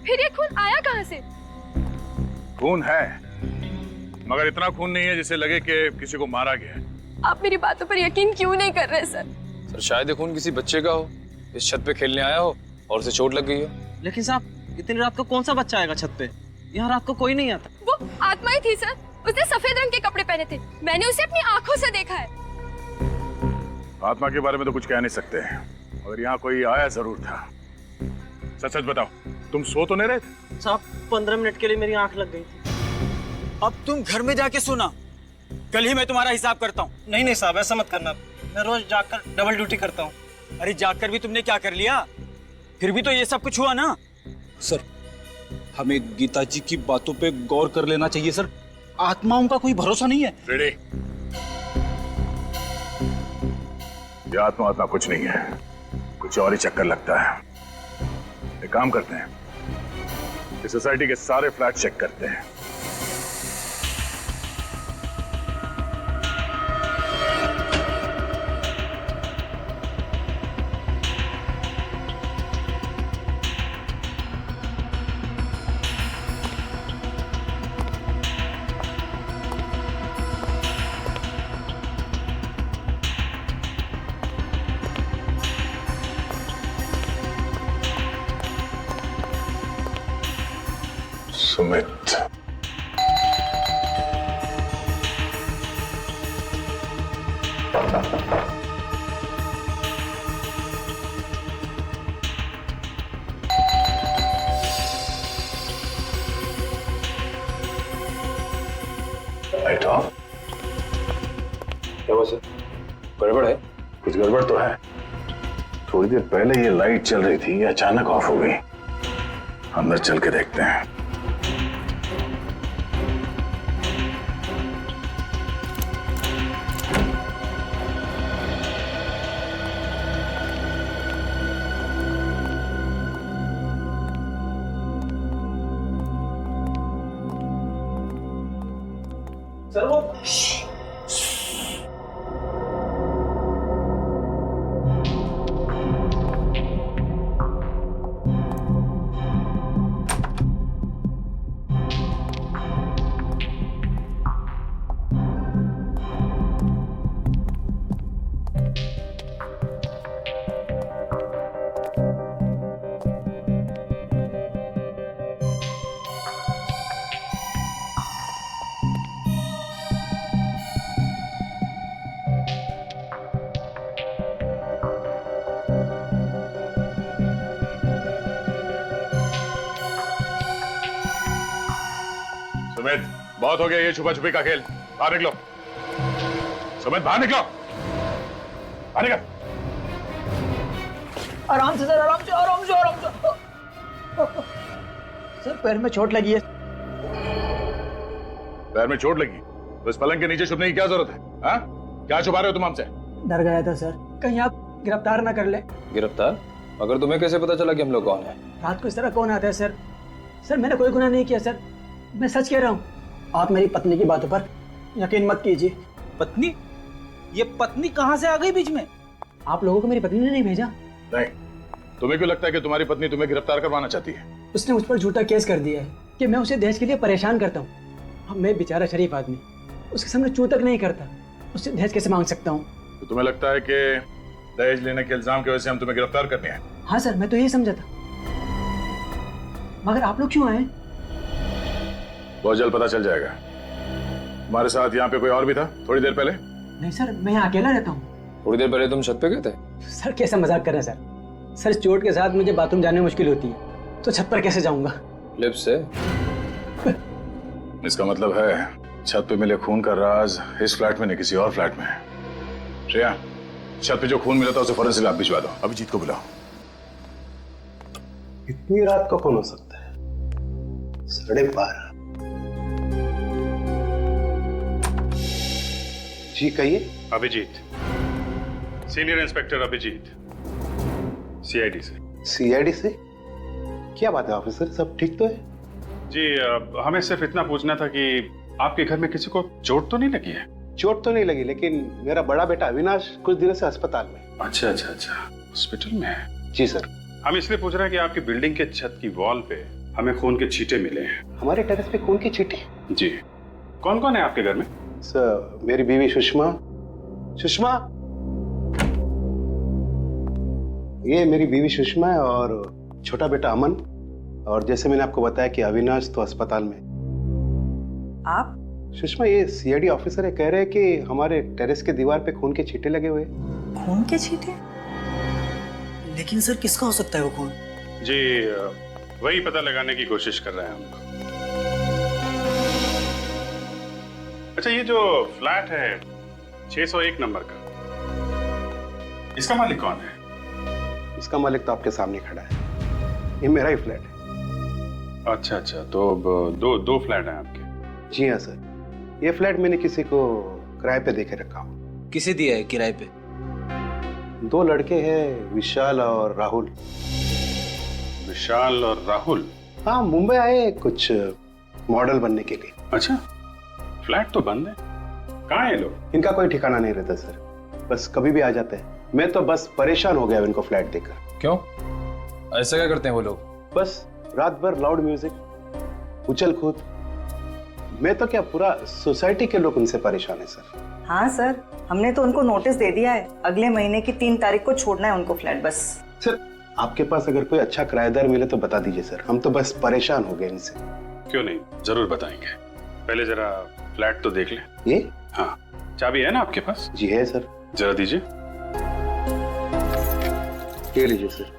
फिर ये खून आया कहाँ से? खून है, मगर इतना खून नहीं है जिससे लगे कि किसी को मारा गया है। आप मेरी बातों पर यकीन क्यों नहीं कर रहे सर? सर शायद ये खून किसी बच्चे का हो, इस छत पे खेलने आया हो और उसे चोट लग गई हो। लेकिन साहब इतनी रात को कौन सा बच्चा आएगा छत पे? यहाँ रात को कोई नहीं आता। वो आत्मा ही थी सर, उसने सफेद रंग के कपड़े पहने थे, मैंने उसे अपनी आंखों से देखा है। आत्मा के बारे में तो कुछ कह नहीं सकते, मगर यहाँ कोई आया जरूर था। सच सच बताओ, तुम सो तो नहीं रहे थे? साहब 15 मिनट के लिए मेरी आंख लग गई थी। अब तुम घर में जाके सोना, कल ही मैं तुम्हारा हिसाब करता हूँ। नहीं नहीं साहब, ऐसा मत करना, मैं रोज जाकर डबल ड्यूटी करता हूँ। अरे जाकर भी तुमने क्या कर लिया? फिर भी तो ये सब कुछ हुआ ना। सर, हमें गीता जी की बातों पे गौर कर लेना चाहिए सर। आत्माओं का कोई भरोसा नहीं है। रेडी? ये आत्मा आत्मा कुछ नहीं है, कुछ और ही चक्कर लगता है। एक काम करते हैं, इस सोसाइटी के सारे फ्लैट चेक करते हैं। सुमित, बैठो। क्या हुआ सर? गड़बड़ है? कुछ गड़बड़ तो है। थोड़ी देर पहले ये लाइट चल रही थी, ये अचानक ऑफ हो गई। अंदर चल के देखते हैं। सर वो सुमित, बहुत हो गया ये छुपा छुपी का खेल। बाहर निकलो। सुमित, बाहर निकलो। बाहर निकल। आराम से सर, आराम से आराम से आराम से। सर पैर में चोट लगी है। पैर में चोट लगी तो इस पलंग के नीचे छुपने की क्या जरूरत है? हाँ? क्या छुपा रहे हो तुम हमसे? डर गया था सर, कहीं आप गिरफ्तार ना कर ले। गिरफ्तार? मगर तुम्हें कैसे पता चला कि हम लोग कौन है? रात को इस तरह कौन आता है सर? सर मैंने कोई गुनाह नहीं किया सर, मैं सच कह रहा हूँ। आप मेरी पत्नी की बातों पर यकीन मत कीजिए। पत्नी? ये पत्नी कहाँ से आ गई बीच में? आप लोगों को मेरी पत्नी ने नहीं भेजा। नहीं, तुम्हें क्यों लगता है कि तुम्हारी पत्नी तुम्हें गिरफ्तार करवाना चाहती है? उसने मुझ पर झूठा केस कर दिया है कि मैं उसे दहेज के लिए परेशान करता हूँ। अब मैं बेचारा शरीफ आदमी उसके सामने चू तक नहीं करता, उससे दहेज कैसे मांग सकता हूँ? तो तुम्हें लगता है कि दहेज लेने के इल्जाम की वजह से हम तुम्हें गिरफ्तार करने हैं? हाँ सर, मैं तो यही समझा था। मगर आप लोग क्यों आए? बहुत जल्द पता चल जाएगा। हमारे साथ यहाँ पे कोई और भी था थोड़ी देर पहले? नहीं सर, मैं यहाँ अकेला रहता हूँ। थोड़ी देर पहले तुम छत पे गए थे? सर कैसा मजाक कर रहे हैं सर? सर चोट के साथ मुझे बाथरूम जाने में मुश्किल होती है, तो छत पर कैसे जाऊंगा? लिफ्ट से? इसका मतलब है छत पे मिले खून का राज इस फ्लैट में नहीं किसी और फ्लैट में है। श्रेया, छत पे जो खून मिला था उसे फॉरेंसिक लैब भिजवा दो। अभिजीत को बुलाओ। इतनी रात का कौन हो सकता है? 12:30। जी कहिए। Abhijeet, senior inspector Abhijeet, CID से। सीआईडी से? क्या बात है ऑफिसर, सब ठीक तो है? जी, हमें सिर्फ इतना पूछना था कि आपके घर में किसी को चोट तो नहीं लगी है? चोट तो नहीं लगी, लेकिन मेरा बड़ा बेटा अविनाश कुछ दिनों से अस्पताल में। अच्छा अच्छा अच्छा, हॉस्पिटल में है? जी सर। हम इसलिए पूछ रहे हैं कि आपकी बिल्डिंग के छत की वॉल पे हमें खून के छींटे मिले हैं। हमारे टेरेस पे खून की छींटे? जी। कौन कौन है आपके घर में? सर, मेरी बीवी सुषमा। सुषमा, ये मेरी बीवी सुषमा है और छोटा बेटा अमन। और जैसे मैंने आपको बताया कि अविनाश तो अस्पताल में। आप? सुषमा, ये सीआईडी ऑफिसर है, कह रहे हैं कि हमारे टेरेस के दीवार पे खून के छींटे लगे हुए हैं। खून के छींटे? लेकिन सर किसका हो सकता है वो खून? जी, वही पता लगाने की कोशिश कर रहे हैं हम। अच्छा, ये जो फ्लैट है 601 नंबर का, इसका मालिक कौन है? इसका मालिक तो आपके सामने खड़ा है, ये मेरा ही फ्लैट है। अच्छा अच्छा, तो अब दो फ्लैट हैं आपके? जी हाँ सर, ये फ्लैट मैंने किसी को किराए पे देके रखा हूँ। किसे दिया है किराए पे? 2 लड़के हैं, विशाल और राहुल। विशाल और राहुल? हाँ, मुंबई आए कुछ मॉडल बनने के लिए। अच्छा, फ्लैट तो बंद है, कहाँ है लोग? इनका कोई ठिकाना नहीं रहता सर, बस कभी भी आ जाते हैं। मैं तो बस परेशान हो गया इनको फ्लैट देखकर। क्यों, ऐसा क्या करते हैं वो लोग? बस रात भर लाउड म्यूजिक, उछल कूद। मैं तो क्या, पूरा सोसाइटी के लोग उनसे परेशान है सर। हाँ सर, हमने तो उनको नोटिस दे दिया है, अगले महीने की 3 तारीख को छोड़ना है उनको फ्लैट। बस सर, आपके पास अगर कोई अच्छा किराएदार मिले तो बता दीजिए सर, हम तो बस परेशान हो गए इनसे। क्यों नहीं, जरूर बताएंगे। पहले जरा फ्लैट तो देख लें। ये? हाँ, चाबी है ना आपके पास? जी है सर। जरा दीजिए। ये लीजिए सर।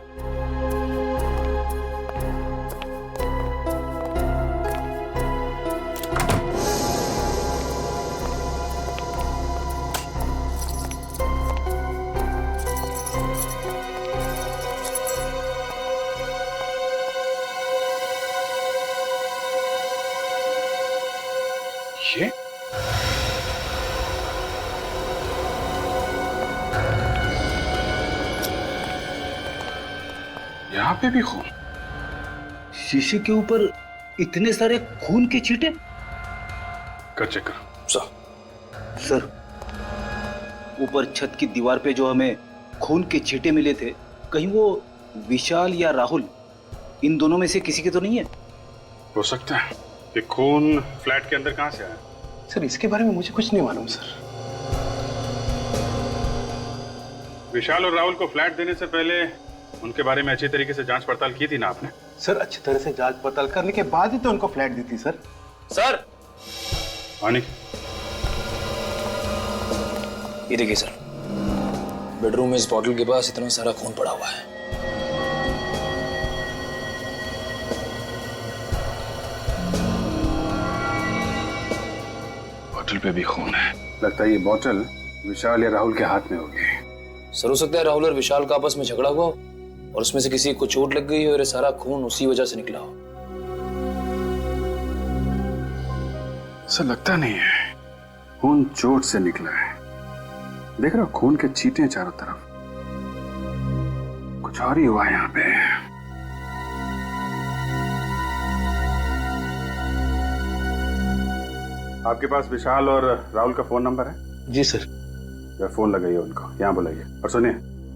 ये यहाँ पे भी खून? शीशे के ऊपर इतने सारे खून के छींटे? कर चेक करो। सर, ऊपर छत की दीवार पे जो हमें खून के छींटे मिले थे, कहीं वो विशाल या राहुल, इन दोनों में से किसी के तो नहीं है? हो सकता है। ये खून फ्लैट के अंदर कहाँ से आया? सर, इसके बारे में मुझे कुछ नहीं मालूम सर। विशाल और राहुल को फ्लैट देने से पहले उनके बारे में अच्छी तरीके से जांच पड़ताल की थी ना आपने? सर, अच्छी तरह से जांच पड़ताल करने के बाद ही तो उनको फ्लैट दी थी सर। सर, आने ये देखिए सर, बेडरूम में इस बॉटल के पास इतना सारा खून पड़ा हुआ है। बोतल पे भी खून है। लगता है ये बोतल विशाल या राहुल के हाथ में होगी। सर, हो सकता है राहुल और विशाल का आपस में झगड़ा हुआ हो और उसमें से किसी को चोट लग गई हो और ये सारा खून उसी वजह से निकला हो। ऐसा लगता नहीं है, खून चोट से निकला है। देख रहे हो, खून के छींटे हैं चारों तरफ। कुछ और ही हुआ है यहाँ पे। आपके पास विशाल और राहुल का फोन नंबर है? जी सर। फोन लगाइए उनको, यहाँ बुलाइए। और सुनिए,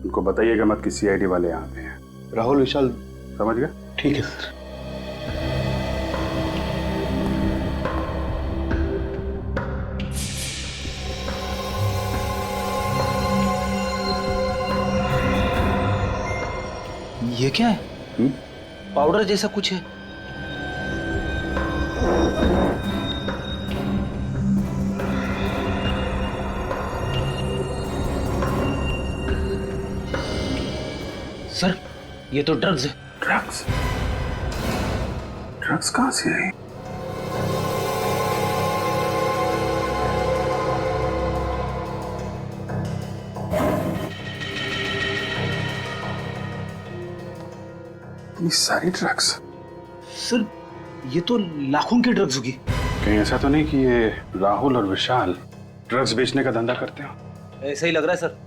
उनको बताइएगा मत कि सीआईडी वाले यहाँ पे हैं। राहुल विशाल, समझ गए? ठीक है सर। ये क्या है? पाउडर जैसा कुछ है। सर, ये तो ड्रग्स है। ड्रग्स? ड्रग्स कहाँ से आई? इतनी सारी ड्रग्स? सर, ये तो लाखों की ड्रग्स होगी। कहीं ऐसा तो नहीं कि ये राहुल और विशाल ड्रग्स बेचने का धंधा करते हो? ऐसा ही लग रहा है सर।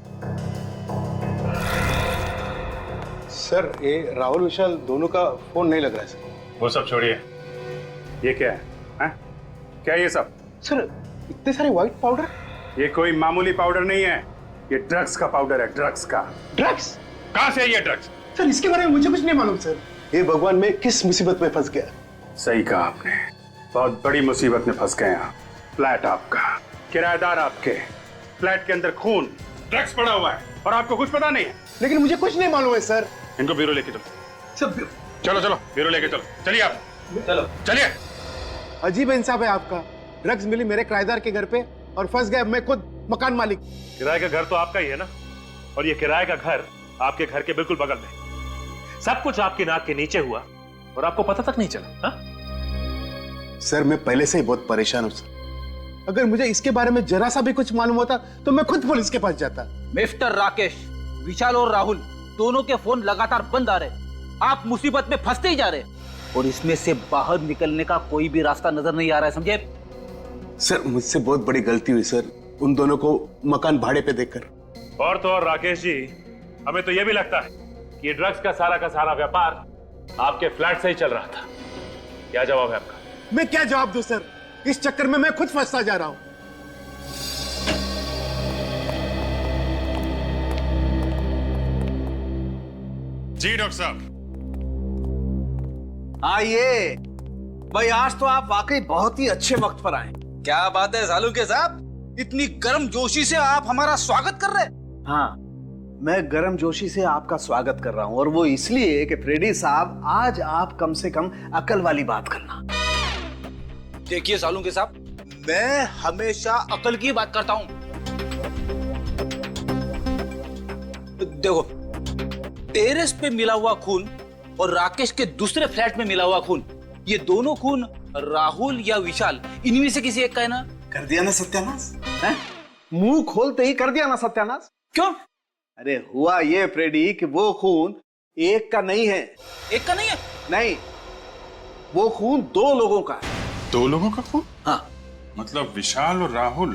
सर, ये राहुल विशाल दोनों का फोन नहीं लग रहा है सर। वो सब छोड़िए, ये क्या है? हैं? क्या है ये सब? सर, इतने सारे व्हाइट पाउडर? ये कोई मामूली पाउडर नहीं है, ये ड्रग्स का पाउडर है। ड्रग्स का। ड्रग्स? कहाँ से है ये ड्रग्स? सर, इसके बारे में मुझे कुछ नहीं मालूम सर। हे भगवान, मैं किस मुसीबत में फंस गया। सही कहा आपने, बहुत बड़ी मुसीबत में फंस गए आप। फ्लैट आपका, किराएदार आपके, फ्लैट के अंदर खून, ड्रग्स पड़ा हुआ है और आपको कुछ पता नहीं है। लेकिन मुझे कुछ नहीं मालूम है सर। इनको ब्यूरो लेके चलो। चलो चलो ब्यूरो लेके चलो। चलिए आप, चलो चलिए। अजीब इंसाफ है आपका। ड्रग्स मिली मेरे किराएदार के घर पे और फंस गया मैं खुद मकान मालिक। किराए का घर तो आपका ही है ना, और ये किराए का घर आपके घर के बिल्कुल बगल में। सब कुछ आपकी नाक के नीचे हुआ और आपको पता तक नहीं चला। हा? सर मैं पहले से ही बहुत परेशान हूं सर। अगर मुझे इसके बारे में जरा सा भी कुछ मालूम होता तो मैं खुद पुलिस के पास जाता। मिस्टर राकेश, विशाल और राहुल दोनों के फोन लगातार बंद आ रहे। आप मुसीबत में फंसते ही जा रहे और इसमें से बाहर निकलने का कोई भी रास्ता नजर नहीं आ रहा है, समझे? सर मुझसे बहुत बड़ी गलती हुई सर, उन दोनों को मकान भाड़े पे देकर। और तो और राकेश जी, हमें तो यह भी लगता है कि ये ड्रग्स का सारा व्यापार आपके फ्लैट से ही चल रहा था। क्या जवाब है आपका? मैं क्या जवाब दूं सर, इस चक्कर में मैं खुद फंसता जा रहा हूं। जी डॉक्टर साहब। आइए भाई, आज तो आप वाकई बहुत ही अच्छे वक्त पर आए। क्या बात है सालुके साहब, इतनी गर्म जोशी से आप हमारा स्वागत कर रहे हैं। हाँ, मैं गर्म जोशी से आपका स्वागत कर रहा हूं, और वो इसलिए कि फ्रेडी साहब, आज आप कम से कम अकल वाली बात करना। देखिए सालुके साहब, मैं हमेशा अकल की बात करता हूं। देखो, टेरेस पे मिला हुआ खून और राकेश के दूसरे फ्लैट में मिला हुआ खून, ये दोनों खून राहुल या विशाल, इनमें से किसी एक का है ना? कर दिया ना सत्यानाश, मुंह खोलते ही कर दिया ना सत्यानाश। क्यों? अरे हुआ ये फ्रेडी कि वो खून एक का नहीं है। एक का नहीं है? नहीं, वो खून दो लोगों का है। दो लोगों का खून? हाँ, मतलब विशाल और राहुल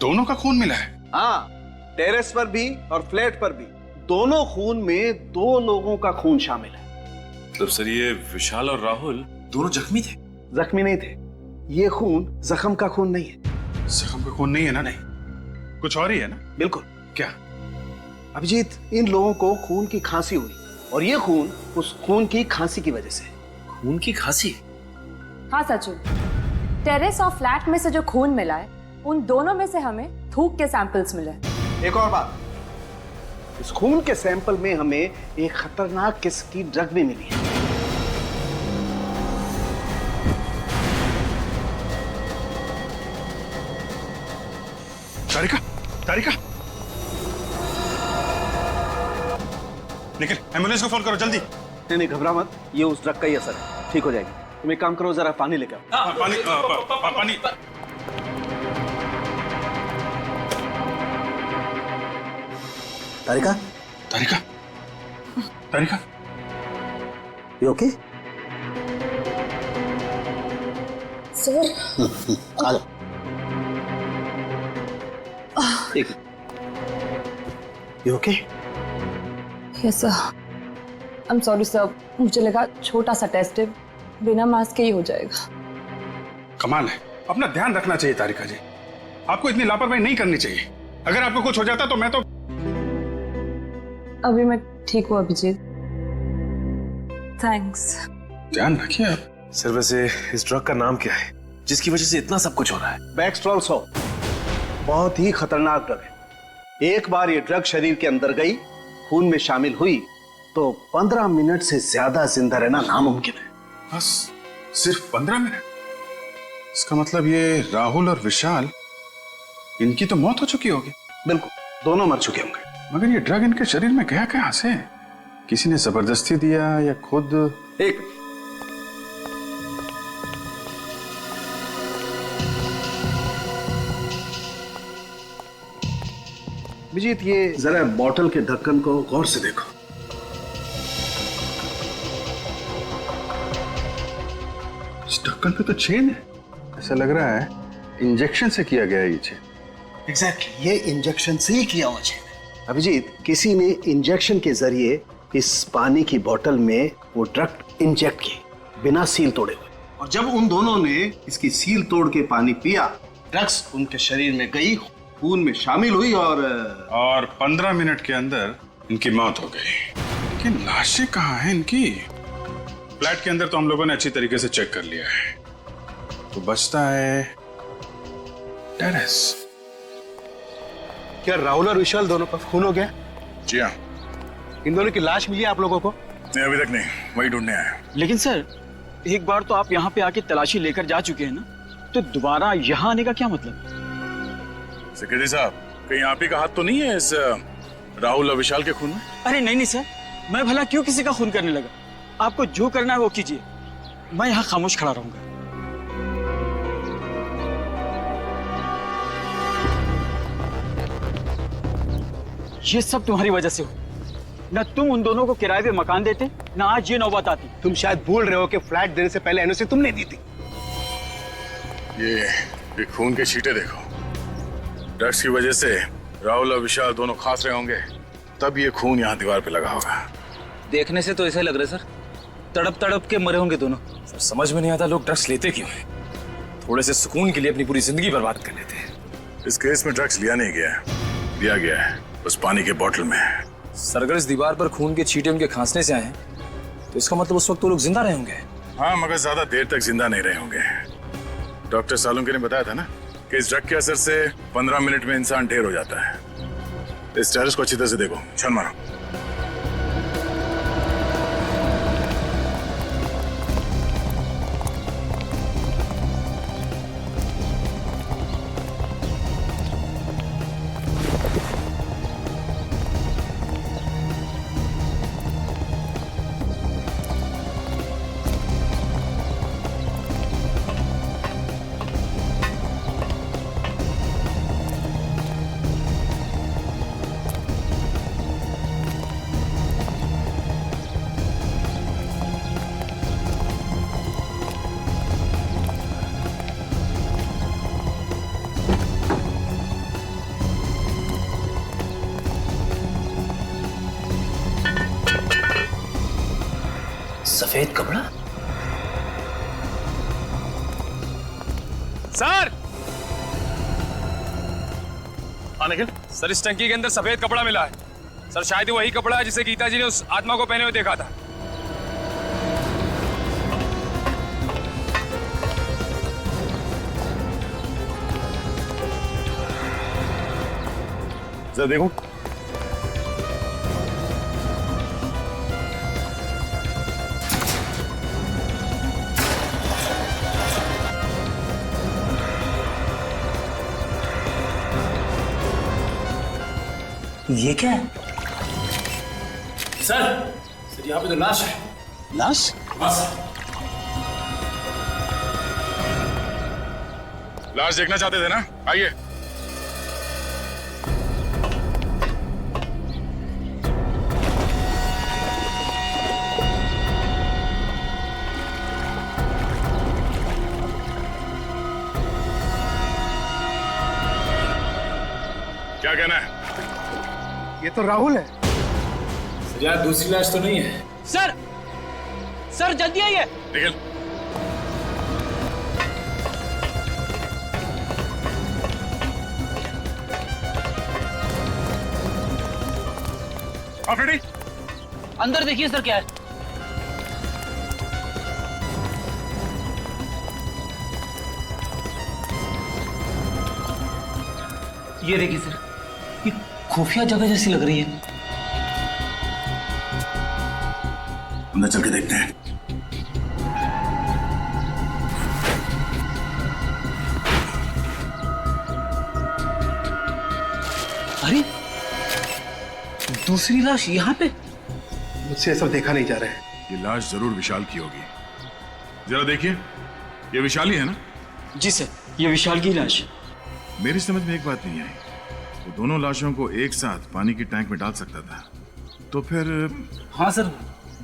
दोनों का खून मिला है? हाँ, टेरेस पर भी और फ्लैट पर भी दोनों खून में दो लोगों का खून शामिल है। मतलब सर, ये विशाल और राहुल दोनों जख्मी थे? जख्मी नहीं थे, ये खून जख्म का खून नहीं है। जख्म का खून नहीं है ना? नहीं, कुछ और ही है ना? बिल्कुल। क्या? अभिजीत, इन लोगों को खून की खांसी हुई और ये खून उस खून की खांसी की वजह से। खून की खांसी? हाँ सचू, टेरेस और फ्लैट में से जो खून मिला है, उन दोनों में से हमें थूक के सैंपल्स मिले। एक और बात, इस खून के सैंपल में हमें एक खतरनाक किस्म की ड्रग भी मिली है। तारिका, तारिका, निकल, एम्बुलेंस को फोन करो जल्दी। नहीं, घबरा मत, ये उस ड्रग का ही असर है, ठीक हो जाएगी। तुम एक काम करो, जरा पानी लेकर आओ। पानी, पानी। तारिका, तारिका, तारिका, यू ओके? सर, आ जाओ। एक, you okay? Yes sir. I am sorry sir, मुझे लगा छोटा सा टेस्ट है, बिना मास्क के ही हो जाएगा। कमाल है, अपना ध्यान रखना चाहिए तारिका जी, आपको इतनी लापरवाही नहीं करनी चाहिए। अगर आपको कुछ हो जाता तो मैं तो। अभी मैं ठीक हूँ अभिजीत, थैंक्स। ध्यान रखिए आप। सर वैसे इस ड्रग का नाम क्या है जिसकी वजह से इतना सब कुछ हो रहा है? बैक्सट्रॉल 100 बहुत ही खतरनाक ड्रग है। एक बार ये ड्रग शरीर के अंदर गई, खून में शामिल हुई, तो 15 मिनट से ज्यादा जिंदा रहना नामुमकिन है। बस सिर्फ 15 मिनट? इसका मतलब ये राहुल और विशाल, इनकी तो मौत हो चुकी होगी। बिल्कुल, दोनों मर चुके होंगे। मगर ये ड्रग इनके शरीर में गया कहां से? किसी ने जबरदस्ती दिया या खुद? एक विजीत, ये जरा बॉटल के ढक्कन को गौर से देखो। इस ढक्कन पे तो चेन है, ऐसा लग रहा है इंजेक्शन से किया गया है ये चेन। एग्जैक्टली, ये इंजेक्शन से ही किया हुआ चेन है। अभिजीत, किसी ने इंजेक्शन के जरिए इस पानी की बोतल में वो ड्रग इंजेक्ट की, बिना सील तोड़े हुए। और जब उन दोनों ने इसकी सील तोड़ के पानी पिया, ड्रग्स उनके शरीर में गई, खून में शामिल हुई और 15 मिनट के अंदर इनकी मौत हो गई। लेकिन लाशें कहाँ हैं इनकी? फ्लैट के अंदर तो हम लोगों ने अच्छी तरीके से चेक कर लिया है, तो बचता है टेरेस। क्या राहुल और विशाल दोनों का खून हो गया? जी हाँ। इन दोनों की लाश मिली आप लोगों को? नहीं, अभी तक नहीं, वही ढूंढने आए। लेकिन सर, एक बार तो आप यहाँ पे आके तलाशी लेकर जा चुके हैं ना, तो दोबारा यहाँ आने का क्या मतलब? सेक्रेटरी साहब, कहीं आप ही का हाथ तो नहीं है इस राहुल और विशाल के खून में? अरे नहीं सर, मैं भला क्यों किसी का खून करने लगा? आपको जो करना है वो कीजिए, मैं यहाँ खामोश खड़ा रहूंगा। ये सब तुम्हारी वजह से हो। न तुम उन दोनों को किराए पे मकान देते, न आज ये नौबत आती। तुम शायद भूल रहे हो कि फ्लैट देने से पहले एनओसी तुमने दी थी। ये खून के छींटे देखो। ड्रग्स की वजह से राहुल और विशाल दोनों खास रहे होंगे, तब ये खून यहाँ दीवार पे लगा होगा। देखने से तो ऐसा लग रहा है सर, तड़प तड़प के मरे होंगे दोनों। सर समझ में नहीं आता लोग ड्रग्स लेते क्यों हैं? थोड़े से सुकून के लिए अपनी पूरी जिंदगी बर्बाद कर लेते हैं। इस केस में ड्रग्स लिया नहीं गया है, लिया गया है उस पानी के बोतल में। सर अगर इस दीवार पर खून के छींटे उनके खांसने से आए हैं, तो इसका मतलब उस वक्त वो लोग जिंदा रहे होंगे। हाँ, मगर ज्यादा देर तक जिंदा नहीं रहे होंगे। डॉक्टर सालुंके ने बताया था ना कि इस ड्रग के असर से 15 मिनट में इंसान ढेर हो जाता है। इस टेरेस को अच्छी तरह से देखो, छन मारो। सफेद कपड़ा? सर! हाँ निखिल? सर इस टंकी के अंदर सफेद कपड़ा मिला है। सर शायद वही कपड़ा है जिसे गीता जी ने उस आत्मा को पहने हुए देखा था। जरा देखो। ये क्या है? सर यहाँ पे तो लाश है। लाश? लाश देखना चाहते थे ना? आइए। क्या कहना है? ये तो राहुल है। सर यार दूसरी लाश तो नहीं है। सर जल्दी आइए। निखिल, रेडी? अंदर देखिए सर क्या है। ये देखिए सर, ये खुफिया जगह जैसी लग रही है। अंदर चल के देखते हैं। अरे दूसरी लाश यहाँ पे? मुझसे ये सब देखा नहीं जा रहा है। ये लाश जरूर विशाल की होगी। जरा देखिए, ये विशाल ही है ना? जी सर, ये विशाल की लाश है। मेरी समझ में एक बात नहीं आई, वो दोनों लाशों को एक साथ पानी की टैंक में डाल सकता था, तो फिर? हाँ सर,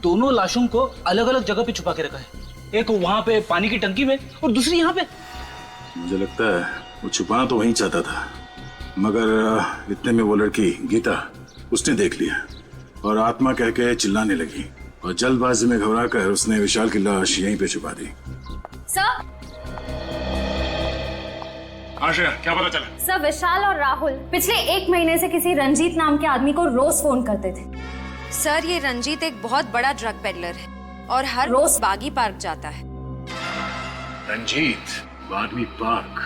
दोनों लाशों को अलग अलग जगह पे छुपा के रखा है। एक वहां पे पानी की टंकी में और दूसरी यहाँ पे। मुझे लगता है वो छुपाना तो वहीं चाहता था, मगर इतने में वो लड़की गीता उसने देख लिया और आत्मा कह के चिल्लाने लगी और जल्दबाजी में घबराकर उसने विशाल की लाश यहीं पे छुपा दी। सर, आशा, क्या पता चला? सर विशाल और राहुल पिछले 1 महीने से किसी रंजीत नाम के आदमी को रोज फोन करते थे। सर ये रंजीत एक बहुत बड़ा ड्रग पेडलर है। और हर रोज बागी पार्क जाता है। रंजीत, बागमी पार्क।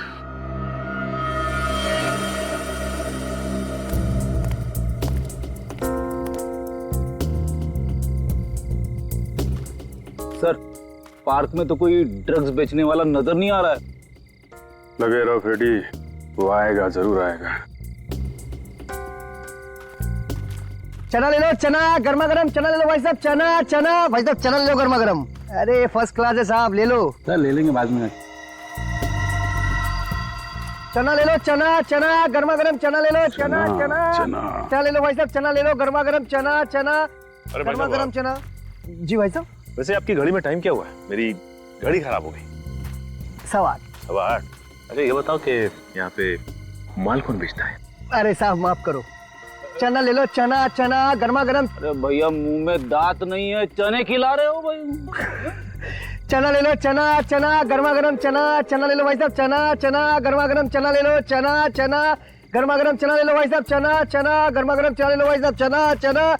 सर, पार्क में तो कोई ड्रग्स बेचने वाला नजर नहीं आ रहा है। लगे रहो फ्रेडी, वो आएगा, जरूर आएगा। चना ले लो, चना गर्मा गर्म चना ले लो भाई साहब, चना भाई साहब, चना ले लो गर्मा गर्म। अरे फर्स्ट क्लास है साहब, ले लो। सर ले लेंगे बाद में। चना ले लो, चना गर्मा गर्म चना ले लो, चना ले लो भाई साहब, चना ले लो गर्मा गर्म, चना गर्मा गर्म चना। जी भाई साहब। वैसे आपकी घड़ी में टाइम क्या हुआ है? मेरी घड़ी खराब हो गई। 8:15। अच्छा ये बताओ कि यहाँ पे माल कौन बेचता है? अरे साहब माफ करो, चना ले लो, चना गर्मा गर्म। अरे भैया मुंह में दांत नहीं है, चने खिला रहे हो भाई। चना ले लो, चना गर्मा गर्म चना ले लो भाई साहब, चना गर्मा गर्म चना ले लो, चना गर्मा गर्म चना ले लो भाई साहब, चना गर्मा गर्म चना ले लो भाई साहब, चना।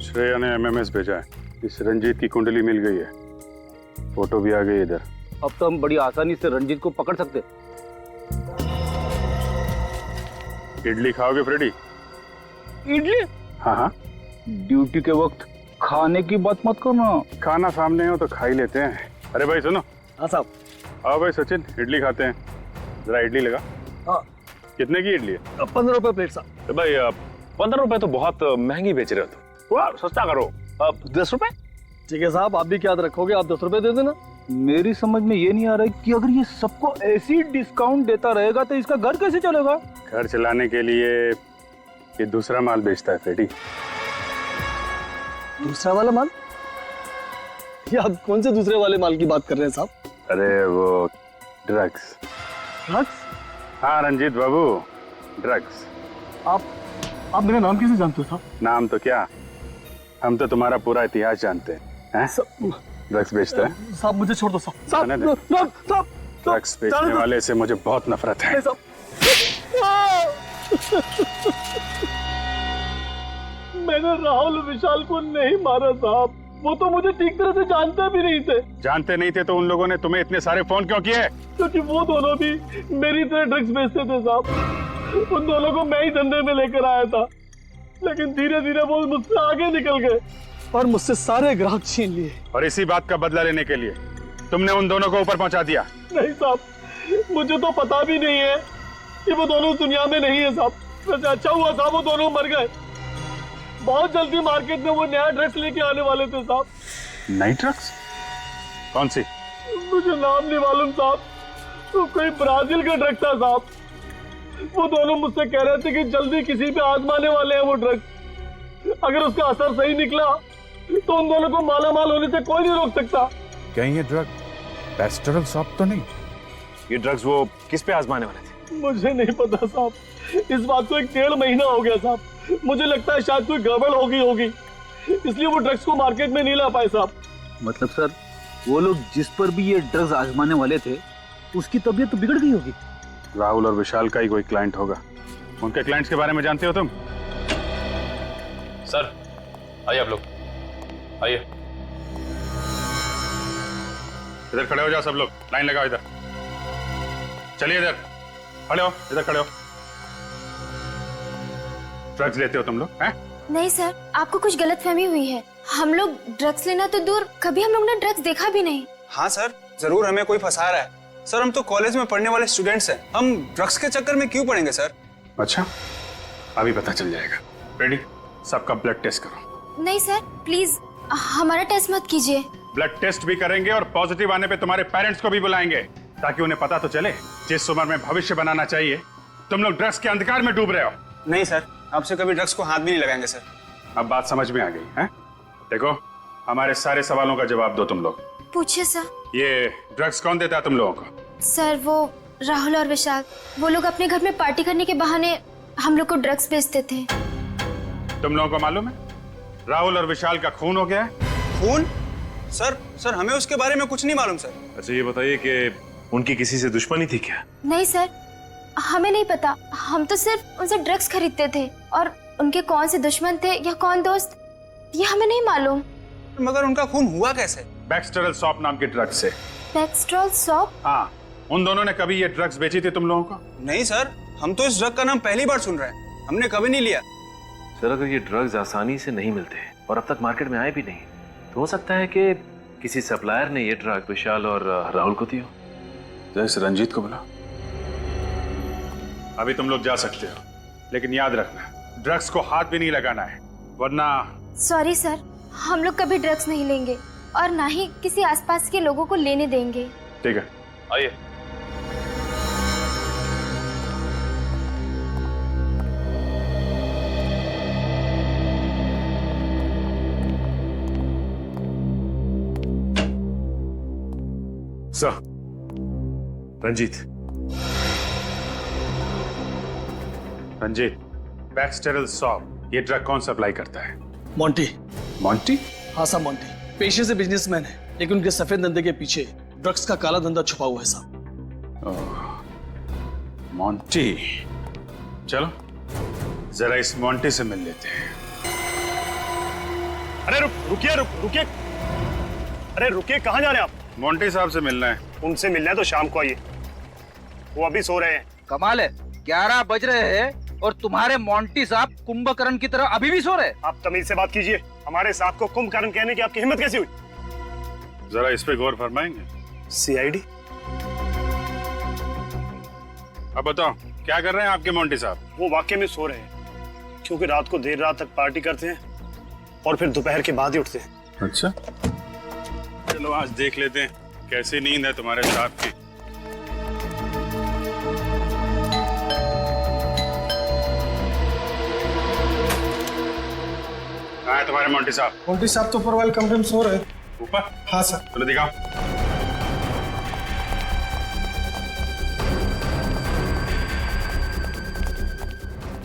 श्रेया ने एमएमएस भेजा है, इस रंजीत की कुंडली मिल गई है, फोटो भी आ गई इधर। अब तो हम बड़ी आसानी से रंजीत को पकड़ सकते। इडली खाओगे फ्रेडी? इडली? हाँ। ड्यूटी के वक्त खाने की बात मत करना। खाना सामने हो तो खा ही लेते हैं। अरे भाई सुनो। हाँ साहब। आओ भाई सचिन, इडली खाते हैं। जरा इडली लगा। हाँ। कितने की इडली है? 15 रुपए प्लेट साहब। भाई 15 रुपए तो बहुत महंगी बेच रहे हो तुम, थोड़ा सस्ता करो। 10 रुपए? ठीक है साहब, आप भी क्या रखोगे, आप 10 रुपए दे देना। मेरी समझ में ये नहीं आ रहा है कि अगर ये सबको ऐसी डिस्काउंट देता रहेगा तो इसका घर कैसे चलेगा? घर चलाने के लिए ये दूसरा माल बेचता है फ्रेडी। दूसरा वाला माल? ये आप कौन से दूसरे वाले माल की बात कर रहे हैं साहब? अरे वो ड्रग्स। ड्रग्स? हाँ रंजीत बाबू, ड्रग्स। आप मेरा नाम कैसे जानते हो साहब? नाम तो क्या, हम तो तुम्हारा पूरा इतिहास जानते हैं। ड्रग्स बेचता है साहब, मुझे छोड़ दो साहब। ड्रग्स बेचने वाले से मुझे बहुत नफरत है। मैंने राहुल विशाल को नहीं मारा साहब, वो तो मुझे ठीक तरह से जानते भी नहीं थे। जानते नहीं थे तो उन लोगों ने तुम्हें इतने सारे फोन क्यों किए? क्योंकि वो दोनों भी मेरी तरह ड्रग्स बेचते थे साहब। उन दोनों को मैं ही धंधे में लेकर आया था, लेकिन धीरे धीरे वो मुझसे आगे निकल गए और मुझसे सारे ग्राहक छीन लिए। और इसी बात का बदला लेने के लिए तुमने उन दोनों को ऊपर पहुंचा दिया? नहीं साहब, मुझे तो पता भी नहीं है कि वो दोनों दुनिया में नहीं है साहब। वैसे अच्छा हुआ साहब वो दोनों मर गए। बहुत जल्दी मार्केट में वो नया ड्रग्स लेके आने वाले थे साहब। नई ड्रग्स? कौन सी? मुझे नाम नहीं मालूम साहब, तो कोई ब्राजील का ड्रग था साहब। वो दोनों मुझसे कह रहे थे कि जल्दी किसी पे आजमाने वाले हैं वो ड्रग। अगर उसका असर सही निकला तो उन दोनों को माला माल होने से कोई नहीं रोक सकता। कहीं ये ड्रग पेस्टरल शॉप तो नहीं? ये ड्रग्स वो किस पे आजमाने वाले थे? मुझे नहीं पता साहब, इस बात को 1.5 महीना हो गया साहब। मुझे लगता है शायद कोई गड़बड़ होगी, इसलिए वो ड्रग्स को मार्केट में नहीं ला पाए साहब। मतलब सर, वो लोग जिस पर भी ये ड्रग्स आजमाने वाले थे उसकी तबीयत तो बिगड़ गई होगी। राहुल और विशाल का ही कोई क्लाइंट होगा। उनके क्लाइंट्स के बारे में जानते हो तुम? सर आइए आप लोग, आइए इधर खड़े हो जाओ सब लोग, लाइन लगाओ इधर। चलिए इधर खड़े हो, इधर खड़े हो। ड्रग्स लेते हो तुम लोग हैं? नहीं सर, आपको कुछ गलतफहमी हुई है। हम लोग ड्रग्स लेना तो दूर, कभी हम लोग ने ड्रग्स देखा भी नहीं। हाँ सर, जरूर हमें कोई फंसा रहा है। सर हम तो कॉलेज में पढ़ने वाले स्टूडेंट्स हैं, हम ड्रग्स के चक्कर में क्यों पड़ेंगे सर? अच्छा, अभी पता चल जाएगा। रेडी, सबका ब्लड टेस्ट करो। नहीं सर, प्लीज हमारा टेस्ट मत कीजिए। ब्लड टेस्ट भी करेंगे और पॉजिटिव आने पे तुम्हारे पेरेंट्स को भी बुलाएंगे, ताकि उन्हें पता तो चले जिस उम्र में भविष्य बनाना चाहिए तुम लोग ड्रग्स के अंधकार में डूब रहे हो। नहीं सर, आपसे कभी ड्रग्स को हाथ भी नहीं लगाएंगे सर। अब बात समझ में आ गई है? देखो, हमारे सारे सवालों का जवाब दो तुम लोग। पूछिए सर। ये ड्रग्स कौन देता है तुम लोगों को? सर वो राहुल और विशाल, वो लोग अपने घर में पार्टी करने के बहाने हम लोग को ड्रग्स बेचते थे। तुम लोगों को मालूम है राहुल और विशाल का खून हो गया है? खून? सर हमें उसके बारे में कुछ नहीं मालूम सर। अच्छा ये बताइए कि उनकी किसी से दुश्मनी थी क्या? नहीं सर, हमें नहीं पता। हम तो सिर्फ उनसे ड्रग्स खरीदते थे और उनके कौन से दुश्मन थे या कौन दोस्त, ये हमें नहीं मालूम। मगर उनका खून हुआ कैसे? बैक्सटेरल सॉप नाम की ड्रग से। बैक्सट्रॉल सॉप? हाँ, उन दोनों ने कभी ये ड्रग्स बेची थी तुम लोगों को? नहीं सर, हम तो इस ड्रग का नाम पहली बार सुन रहे हैं, हमने कभी नहीं लिया। सर अगर ये ड्रग्स आसानी से नहीं मिलते और अब तक मार्केट में आए भी नहीं, तो हो सकता है कि किसी सप्लायर ने ये ड्रग विशाल और राहुल को दी हो। तो इस रंजीत को बुला। अभी तुम लोग जा सकते हो, लेकिन याद रखना ड्रग्स को हाथ भी नहीं लगाना है, वरना। सॉरी सर, हम लोग कभी ड्रग्स नहीं लेंगे और ना ही किसी आसपास के लोगों को लेने देंगे। ठीक है, आइए। सर, रंजीत। रंजीत, बैक्सटेरल सॉप ये ड्रग कौन सप्लाई करता है? मोंटी। मोंटी? हाँ साहब, मोंटी पेशे से बिजनेसमैन है, लेकिन उनके सफेद धंधे के पीछे ड्रग्स का काला धंधा छुपा हुआ है साहब। मोंटी, चलो जरा इस मोंटी से मिल लेते हैं। अरे रुकिए। अरे रुकिए, कहाँ जा रहे हैं आप? मोंटी साहब से मिलना है। उनसे मिलना है तो शाम को आइए, वो अभी सो रहे हैं। कमाल है, 11 बज रहे हैं और तुम्हारे मोंटी साहब कुंभकर्ण की तरह अभी भी सो रहे। आप तमीज से बात कीजिए, हमारे साथ को कुंभकर्ण कहने की आपकी हिम्मत कैसी हुई? जरा इस पे गौर फरमाएंगे? सीआईडी। अब बताओ क्या कर रहे हैं आपके मोंटी साहब? वो वाकई में सो रहे हैं, क्योंकि रात को देर रात तक पार्टी करते हैं और फिर दोपहर के बाद ही उठते हैं। अच्छा, चलो आज देख लेते हैं कैसी नींद है तुम्हारे साहब की। कहाँ है तुम्हारे मोंटी साहब? मोंटी साहब तो ऊपर वाले कमरे में सो रहे हैं। ऊपर? हाँ सर। चलो दिखाओ।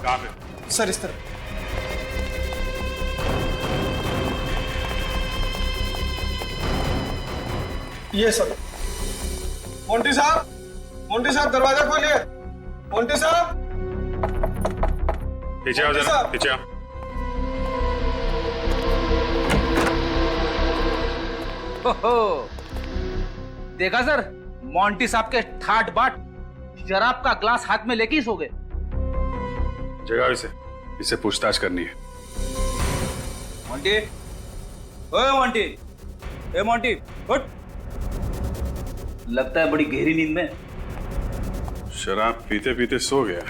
कहाँ पे? सर इस तरफ। ये सर। मोंटी साहब दरवाजा खोलिए। मोंटी साहब, पीछे आओ जरा, पीछे आओ। देखा सर, मोंटी साहब के ठाट बाट शराब का ग्लास हाथ में लेके ही सो गए। जगाओ इसे, इसे पूछताछ करनी है। मोंटी, ओए मोंटी, ए मोंटी, उठ। लगता है बड़ी गहरी नींद में। शराब पीते पीते सो गया।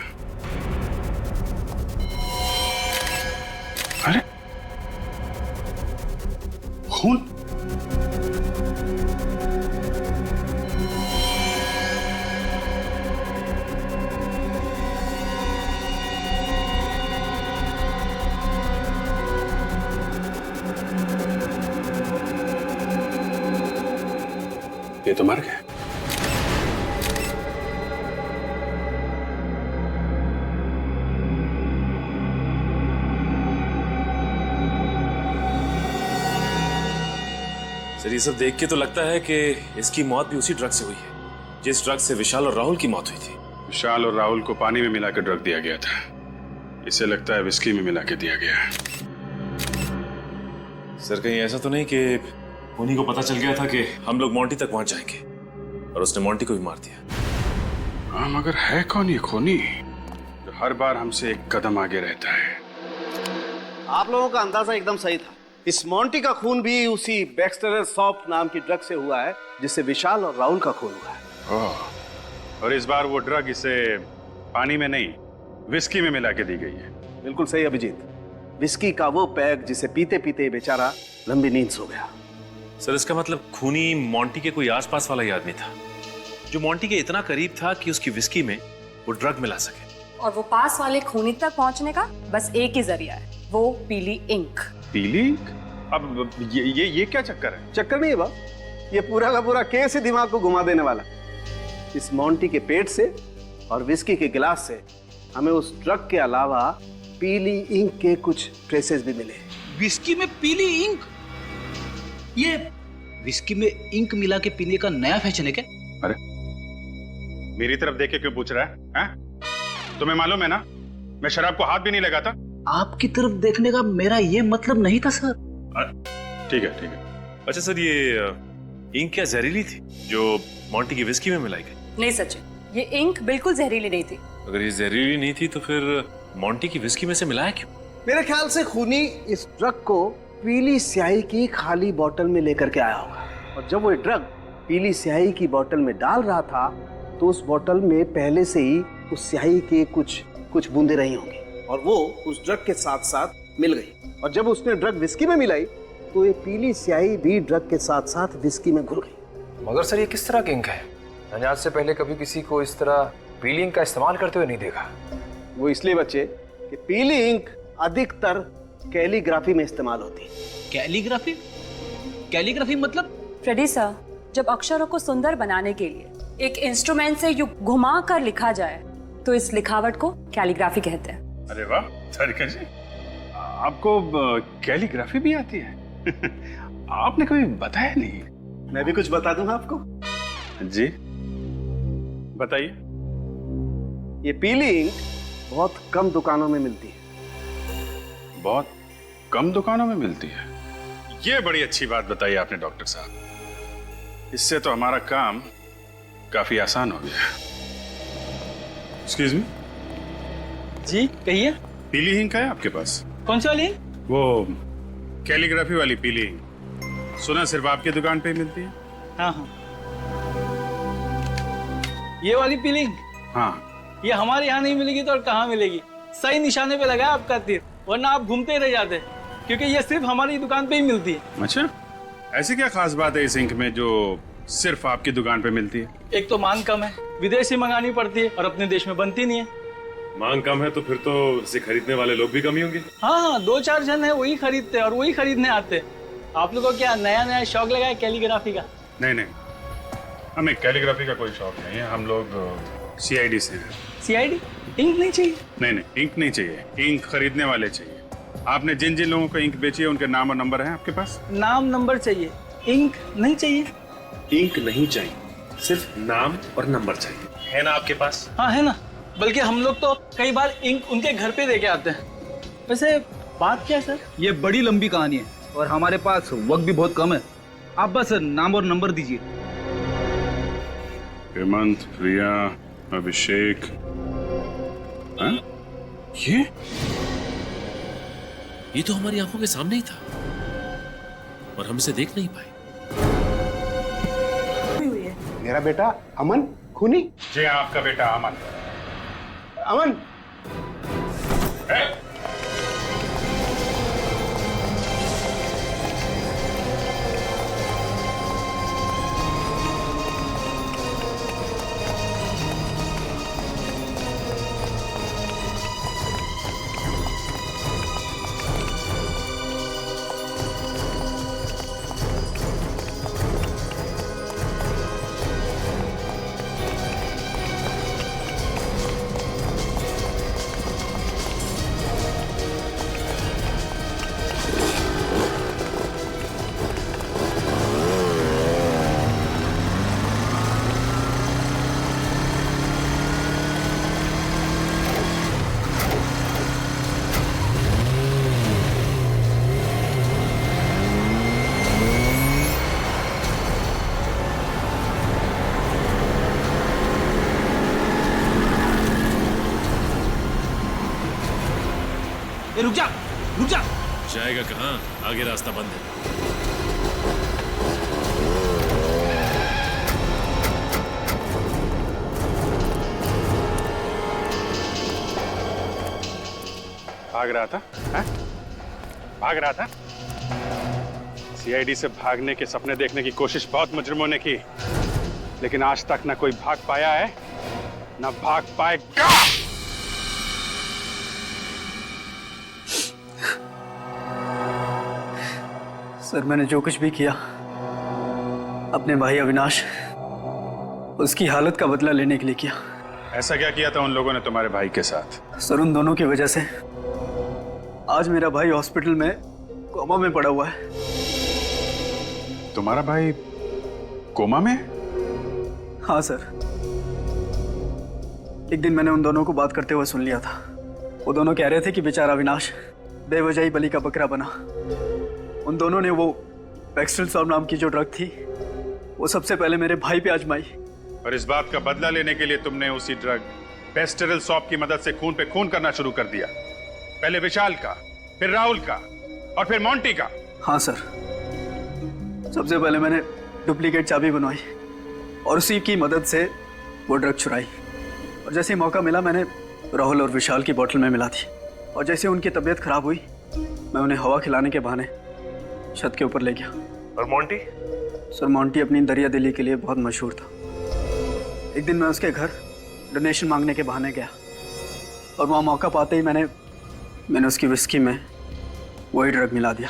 अरे खून! ये तो मर गया। सर ये सब देख के तो लगता है कि इसकी मौत भी उसी ड्रग से हुई है जिस ड्रग से विशाल और राहुल की मौत हुई थी। विशाल और राहुल को पानी में मिलाकर ड्रग दिया गया था, इसे लगता है विस्की में मिला के दिया गया। सर कहीं ऐसा तो नहीं कि उन्हीं को पता चल गया था कि हम लोग मोंटी तक पहुंच जाएंगे और उसने मोंटी को भी मार दिया? हाँ, मगर है कौन ये खूनी जो हर बार हमसे एक कदम आगे रहता है? आप लोगों का अंदाजा एकदम सही था। इस मोंटी का खून भी उसी बैक्सटेरल सॉप नाम की ड्रग से हुआ है जिससे विशाल और राहुल का खून हुआ है। और इस बार वो ड्रग इसे पानी में नहीं विस्की में मिला के दी गई है। बिल्कुल सही अभिजीत, विस्की का वो पैक जिसे पीते पीते बेचारा लंबी नींद सो गया। सर इसका मतलब खूनी मोंटी के कोई आसपास वाला ही आदमी था जो मोंटी के इतना करीब था कि उसकी विस्की में वो ड्रग मिला सके। और वो पास वाले खूनी तक पहुंचने का बस एक ही जरिया है, वो पीली इंक। पीली इंक? अब ये क्या चक्कर है? चक्कर नहीं है बाप, ये पूरा का पूरा केस ही दिमाग को घुमा देने वाला। इस मोंटी के पेट से और विस्की के गिलास से हमें उस ड्रग के अलावा पीली इंक के कुछ ट्रेसेस भी मिले। विस्की में पीली इंक? ये विस्की में इंक मिला के पीने का नया फैशन है क्या? अरे मेरी तरफ देख के क्यों पूछ रहा है? तुम्हें मालूम है ना मैं शराब को हाथ भी नहीं लगाता। आपकी तरफ देखने का मेरा ये मतलब नहीं था सर। ठीक है। अच्छा सर, ये इंक क्या जहरीली थी जो मोंटी की विस्की में मिलाई गई? नहीं सचिन, ये इंक बिल्कुल जहरीली नहीं थी। अगर ये जहरीली नहीं थी तो फिर मोंटी की विस्की में से मिलाया क्यों? मेरे ख्याल से खूनी इस ड्रग को पीली स्याही की खाली बोतल में लेकर के आया होगा, और जब वो ड्रग पीली स्याही की बोतल में डाल रहा था तो उस बोतल में पहले से ही उस स्याही के कुछ बूंदे रही होंगी और वो उस ड्रग के साथ साथ मिल गई, और जब उसने ड्रग विस्की में मिलाई तो ये पीली स्याही भी ड्रग के साथ साथ विस्की में घुल गई। मगर सर, ये किस तरह की इंक है? मैंने आज से पहले कभी किसी को इस तरह पीली इंक का इस्तेमाल करते हुए नहीं देखा। वो इसलिए बच्चे कि पीली इंक अधिकतर कैलीग्राफी में इस्तेमाल होती है। कैलीग्राफी मतलब? फ्रेडी सर, जब अक्षरों को सुंदर बनाने के लिए एक इंस्ट्रूमेंट से यूं घुमा कर लिखा जाए तो इस लिखावट को कैलीग्राफी कहते हैं। अरे वाह सारिका जी, आपको कैलीग्राफी भी आती है? आपने कभी बताया नहीं। मैं भी कुछ बता दूं आपको। जी बताइए। ये पीली इंक बहुत कम दुकानों में मिलती है। बहुत कम दुकानों में मिलती है? ये बड़ी अच्छी बात बताई आपने डॉक्टर साहब, इससे तो हमारा काम काफी आसान हो गया। एक्सक्यूज मी जी कहिए। पीली इंक है आपके पास? कौन सी वाली? वो कैलीग्राफी वाली पीली इंक। सुना सिर्फ आपकी दुकान पे ही मिलती है? हाँ, ये वाली पीली इंक? हाँ। ये हमारे यहाँ नहीं मिलेगी तो और कहाँ मिलेगी? सही निशाने पे लगा आपका तीर, वरना आप घूमते ही रह जाते, क्योंकि ये सिर्फ हमारी दुकान पे ही मिलती है। अच्छा, ऐसी क्या खास बात है इस इंक में जो सिर्फ आपकी दुकान पे मिलती है? एक तो मांग कम है, विदेश से मंगानी पड़ती है और अपने देश में बनती नहीं है। मांग कम है तो फिर तो इसे खरीदने वाले लोग भी कम ही होंगे। हाँ, 2-4 जन है वही खरीदते और वही खरीदने आते। आप लोगों को क्या नया शौक लगा है कैलीग्राफी का? नहीं, हमें कैलीग्राफी का कोई शौक नहीं है। हम लोग CID से हैं। CID? इंक नहीं चाहिए? नहीं, इंक नहीं चाहिए, इंक खरीदने वाले चाहिए। आपने जिन जिन लोगों को इंक बेची है उनके नाम और नंबर हैं आपके पास? नाम नंबर चाहिए, इंक नहीं चाहिए। इंक नहीं चाहिए, सिर्फ नाम और नंबर चाहिए, है ना आपके पास? हाँ है ना, बल्कि हम लोग तो कई बार इंक उनके घर पे दे के आते हैं। वैसे बात क्या है सर? ये बड़ी लंबी कहानी है और हमारे पास वक्त भी बहुत कम है। आप बस नाम और नंबर दीजिए। हेमंत, प्रिया, अभिषेक। हाँ? ये तो हमारी आंखों के सामने ही था और हम इसे देख नहीं पाए। मेरा बेटा अमन खूनी? जी आपका बेटा अमन। अमन, रुक जा। जाएगा कहाँ? आगे रास्ता बंद है। भाग रहा था? हाँ? भाग रहा था? CID से भागने के सपने देखने की कोशिश बहुत मुजरिमों ने की, लेकिन आज तक ना कोई भाग पाया है ना भाग पाएगा। सर, मैंने जो कुछ भी किया अपने भाई अविनाश, उसकी हालत का बदला लेने के लिए किया। ऐसा क्या किया था उन लोगों ने तुम्हारे भाई के साथ? सर, उन दोनों की वजह से आज मेरा भाई हॉस्पिटल में कोमा में पड़ा हुआ है। तुम्हारा भाई कोमा में? हाँ सर, एक दिन मैंने उन दोनों को बात करते हुए सुन लिया था। वो दोनों कह रहे थे कि बेचारा अविनाश बेवजह ही बलि का बकरा बना। उन दोनों ने वो पैक्सटल सॉल्व नाम की जो ड्रग थी वो सबसे पहले मेरे भाई पे आजमाई। और इस बात का बदला लेने के लिए तुमने उसी ड्रग पेस्टेरल सॉप की मदद से खून पे खून करना शुरू कर दिया। पहले विशाल का, फिर राहुल का और फिर मोंटी का। हाँ सर, सबसे पहले मैंने डुप्लीकेट चाबी बनवाई और उसी की मदद से वो ड्रग चुराई। और जैसे ही मौका मिला मैंने राहुल और विशाल की बोतल में मिला दी। और जैसे उनकी तबीयत खराब हुई मैं उन्हें हवा खिलाने के बहाने छत के ऊपर ले गया। और मोंटी? सर मोंटी अपनी दरिया दिली के लिए बहुत मशहूर था। एक दिन मैं उसके घर डोनेशन मांगने के बहाने गया और वहाँ मौका पाते ही मैंने उसकी विस्की में वही ड्रग मिला दिया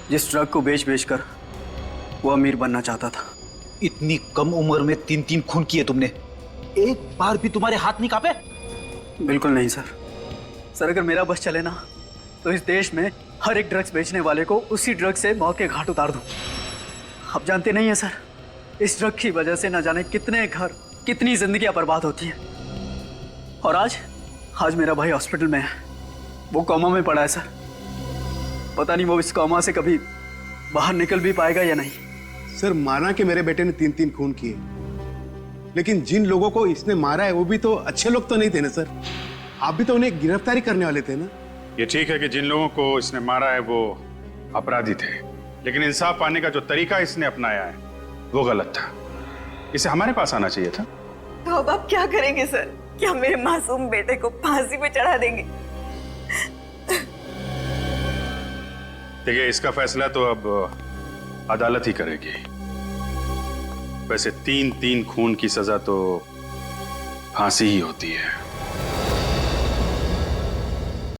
जिस ड्रग को बेच कर वो अमीर बनना चाहता था। इतनी कम उम्र में 3 खून किए तुमने, एक बार भी तुम्हारे हाथ नहीं कांपे? बिल्कुल नहीं सर। सर अगर मेरा बस चले ना तो इस देश में हर एक ड्रग्स बेचने वाले को उसी ड्रग से मौत के घाट उतार दूं। आप जानते नहीं है सर, इस ड्रग की वजह से न जाने कितने घर, कितनी जिंदगियां बर्बाद होती हैं। और आज मेरा भाई हॉस्पिटल में है, वो कोमा में पड़ा है सर। पता नहीं वो इस कोमा से कभी बाहर निकल भी पाएगा या नहीं। सर माना कि मेरे बेटे ने 3 खून किए, लेकिन जिन लोगों को इसने मारा है वो भी तो अच्छे लोग तो नहीं थे ना सर। आप भी तो उन्हें गिरफ्तारी करने वाले थे ना। ये ठीक है कि जिन लोगों को इसने मारा है वो अपराधी थे, लेकिन इंसाफ पाने का जो तरीका इसने अपनाया है वो गलत था। इसे हमारे पास आना चाहिए था। तो अब आप क्या करेंगे सर? क्या मेरे मासूम बेटे को फांसी पे चढ़ा देंगे? देखिए, इसका फैसला तो अब अदालत ही करेगी। वैसे 3 खून की सजा तो फांसी ही होती है।